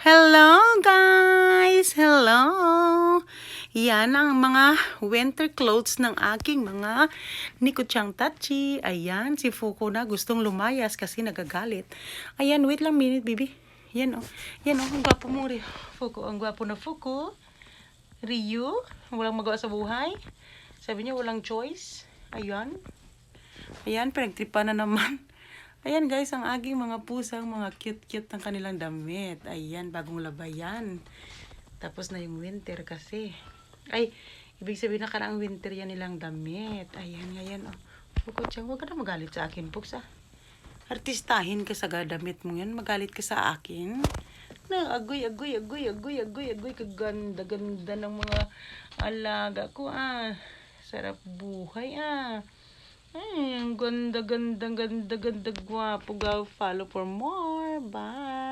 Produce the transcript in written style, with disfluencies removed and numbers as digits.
Hello guys! Hello! Yan ang mga winter clothes ng aking mga Niko-chan Tachi. Ayan, si Fuko na gustong lumayas kasi nagagalit. Ayan, wait lang minute, baby. Yan oh. Yan oh, ang gwapo mo rin. Fuko, ang gwapo na Fuko. Ryu, walang magawa sa buhay. Sabi niya walang choice. Ayan. Ayan, pinagtripa na naman. Ayan guys, ang aking mga pusang mga cute-cute ng kanilang damit. Ayan, bagong labayan. Tapos na yung winter kasi. Ay, ibig sabihin na karang winter yan nilang damit. Ayan, ayan. Oh. Fuko-chan, huwag ka na magalit sa akin, Puks ah. Artistahin ka sa damit mo yan. Magalit ka sa akin. Na, agoy. Kaganda-ganda ng mga alaga ko ah. Sarap buhay ah. Ay, ang ganda, gwapo. Go follow for more. Bye.